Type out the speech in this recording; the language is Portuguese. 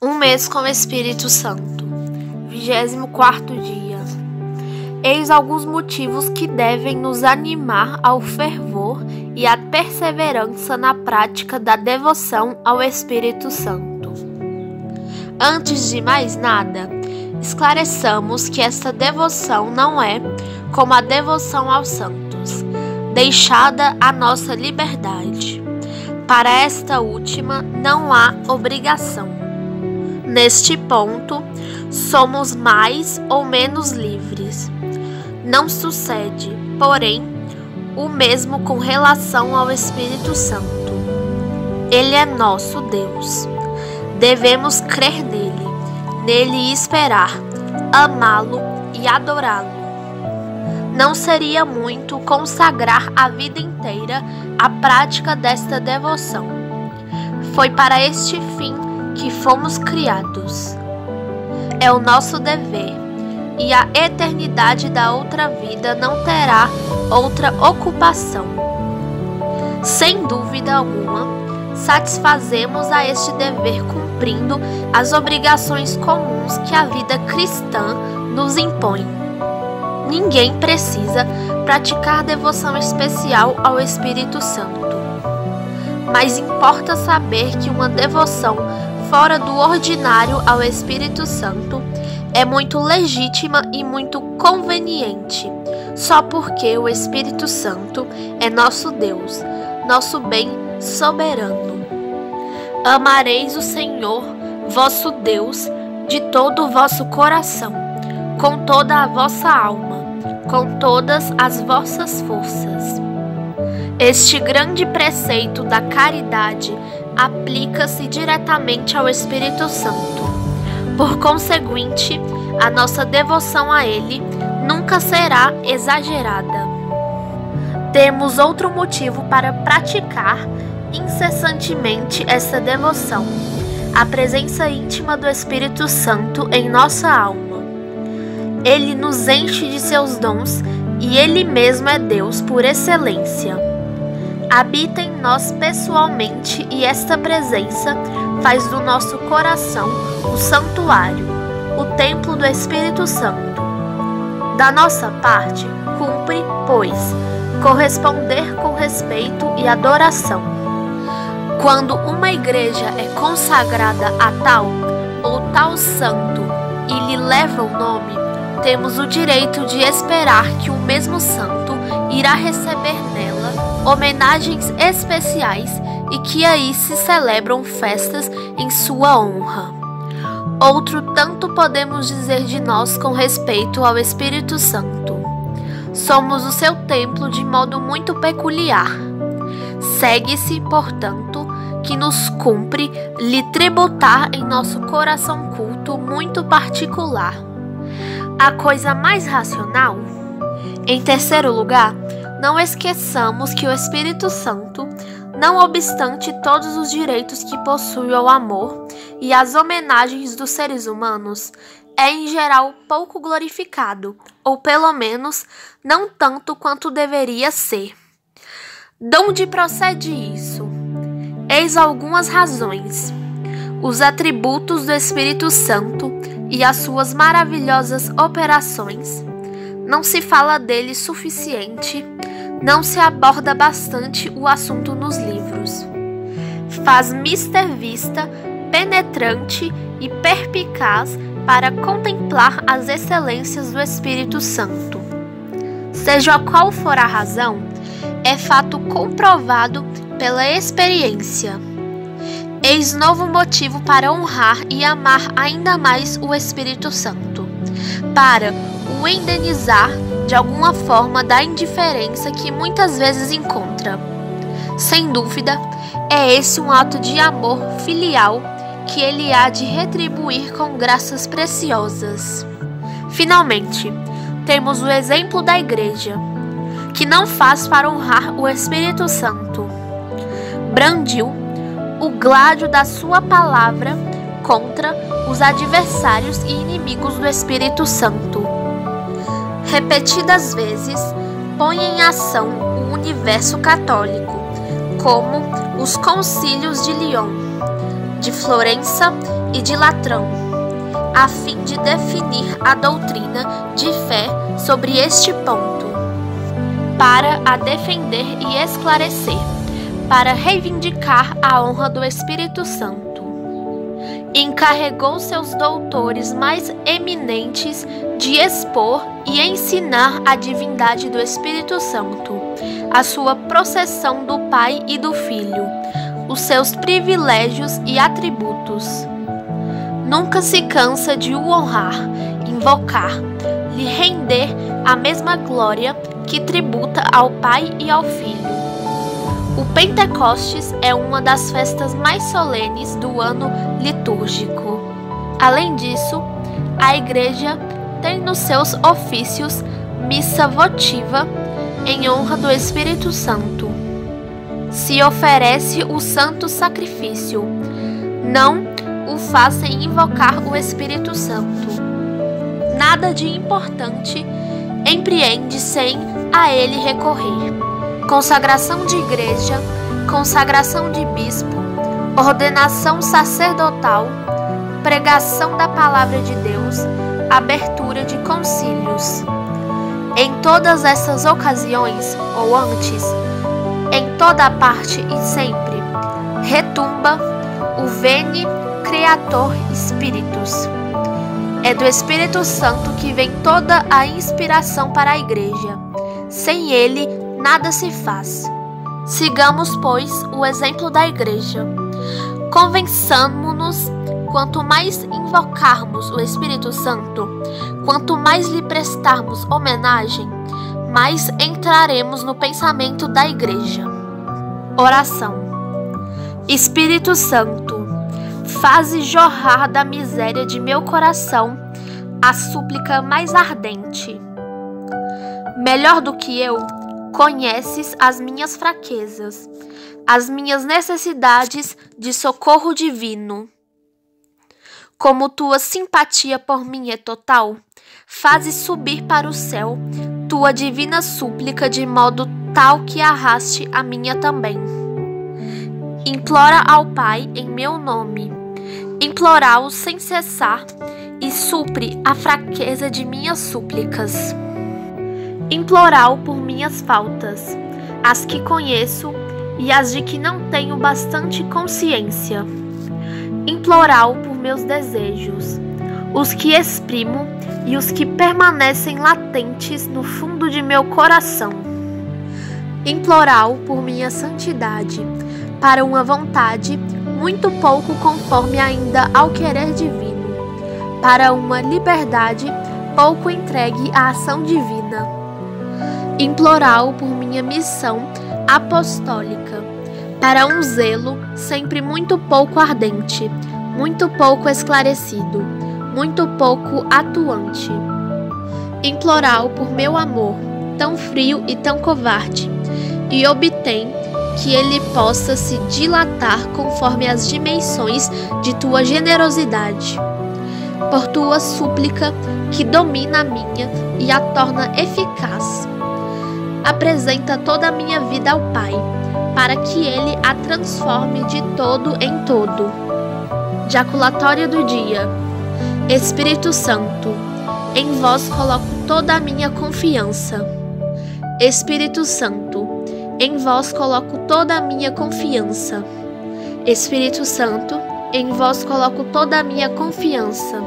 Um mês com o Espírito Santo. 24º dia. Eis alguns motivos que devem nos animar ao fervor e à perseverança na prática da devoção ao Espírito Santo. Antes de mais nada, esclareçamos que esta devoção não é como a devoção aos santos, deixada à nossa liberdade. Para esta última não há obrigação. Neste ponto, somos mais ou menos livres. Não sucede, porém, o mesmo com relação ao Espírito Santo. Ele é nosso Deus. Devemos crer nele esperar, amá-lo e adorá-lo. Não seria muito consagrar a vida inteira à prática desta devoção. Foi para este fim que fomos criados. É o nosso dever, e a eternidade da outra vida não terá outra ocupação. Sem dúvida alguma, satisfazemos a este dever cumprindo as obrigações comuns que a vida cristã nos impõe. Ninguém precisa praticar devoção especial ao Espírito Santo. Mas importa saber que uma devoção fora do ordinário ao Espírito Santo é muito legítima e muito conveniente, só porque o Espírito Santo é nosso Deus, nosso bem soberano. Amareis o Senhor, vosso Deus, de todo o vosso coração, com toda a vossa alma, com todas as vossas forças. Este grande preceito da caridade aplica-se diretamente ao Espírito Santo. Por conseguinte, a nossa devoção a Ele nunca será exagerada. Temos outro motivo para praticar incessantemente essa devoção: a presença íntima do Espírito Santo em nossa alma. Ele nos enche de seus dons e Ele mesmo é Deus por excelência. Habita em nós pessoalmente e esta presença faz do nosso coração o santuário, o templo do Espírito Santo. Da nossa parte, cumpre, pois, corresponder com respeito e adoração. Quando uma igreja é consagrada a tal ou tal santo e lhe leva o nome, temos o direito de esperar que o mesmo santo irá receber nela homenagens especiais e que aí se celebram festas em sua honra. Outro tanto podemos dizer de nós com respeito ao Espírito Santo. Somos o seu templo de modo muito peculiar. Segue-se, portanto, que nos cumpre lhe tributar em nosso coração culto muito particular. A coisa mais racional? Em terceiro lugar, não esqueçamos que o Espírito Santo, não obstante todos os direitos que possui ao amor e às homenagens dos seres humanos, é em geral pouco glorificado, ou pelo menos não tanto quanto deveria ser. Donde procede isso? Eis algumas razões. Os atributos do Espírito Santo e as suas maravilhosas operações. Não se fala dele suficiente, não se aborda bastante o assunto nos livros. Faz mister vista, penetrante e perspicaz para contemplar as excelências do Espírito Santo. Seja qual for a razão, é fato comprovado pela experiência. Eis novo motivo para honrar e amar ainda mais o Espírito Santo, para o indenizar de alguma forma da indiferença que muitas vezes encontra. Sem dúvida, é esse um ato de amor filial que ele há de retribuir com graças preciosas. Finalmente, temos o exemplo da Igreja, que não faz para honrar o Espírito Santo. Brandiu o gládio da sua palavra contra os adversários e inimigos do Espírito Santo. Repetidas vezes, põe em ação o universo católico, como os concílios de Lyon, de Florença e de Latrão, a fim de definir a doutrina de fé sobre este ponto, para a defender e esclarecer, para reivindicar a honra do Espírito Santo. Encarregou seus doutores mais eminentes de expor e ensinar a divindade do Espírito Santo, a sua processão do Pai e do Filho, os seus privilégios e atributos. Nunca se cansa de o honrar, invocar, lhe render a mesma glória que tributa ao Pai e ao Filho. O Pentecostes é uma das festas mais solenes do ano litúrgico. Além disso, a Igreja tem nos seus ofícios missa votiva em honra do Espírito Santo. Se oferece o santo sacrifício, não o faz sem invocar o Espírito Santo. Nada de importante empreende sem a ele recorrer. Consagração de igreja, consagração de bispo, ordenação sacerdotal, pregação da palavra de Deus, abertura de concílios. Em todas essas ocasiões, ou antes, em toda parte e sempre, retumba o Veni Creator Spiritus. É do Espírito Santo que vem toda a inspiração para a igreja. Sem ele, nada se faz. Sigamos, pois, o exemplo da igreja. Convençamo-nos, quanto mais invocarmos o Espírito Santo, quanto mais lhe prestarmos homenagem, mais entraremos no pensamento da igreja. Oração. Espírito Santo, faze jorrar da miséria de meu coração a súplica mais ardente. Melhor do que eu, conheces as minhas fraquezas, as minhas necessidades de socorro divino. Como tua simpatia por mim é total, faze subir para o céu tua divina súplica de modo tal que arraste a minha também. Implora ao Pai em meu nome, implora-o sem cessar e supre a fraqueza de minhas súplicas. Implorá-o por minhas faltas, as que conheço e as de que não tenho bastante consciência. Implorá-o por meus desejos, os que exprimo e os que permanecem latentes no fundo de meu coração. Implorá-o por minha santidade, para uma vontade muito pouco conforme ainda ao querer divino, para uma liberdade pouco entregue à ação divina. Implorá-o por minha missão apostólica, para um zelo sempre muito pouco ardente, muito pouco esclarecido, muito pouco atuante. Implorá-o por meu amor, tão frio e tão covarde, e obtém que ele possa se dilatar conforme as dimensões de tua generosidade. Por tua súplica, que domina a minha e a torna eficaz. Apresenta toda a minha vida ao Pai, para que ele a transforme de todo em todo. Jaculatória do dia. Espírito Santo, em vós coloco toda a minha confiança. Espírito Santo, em vós coloco toda a minha confiança. Espírito Santo, em vós coloco toda a minha confiança.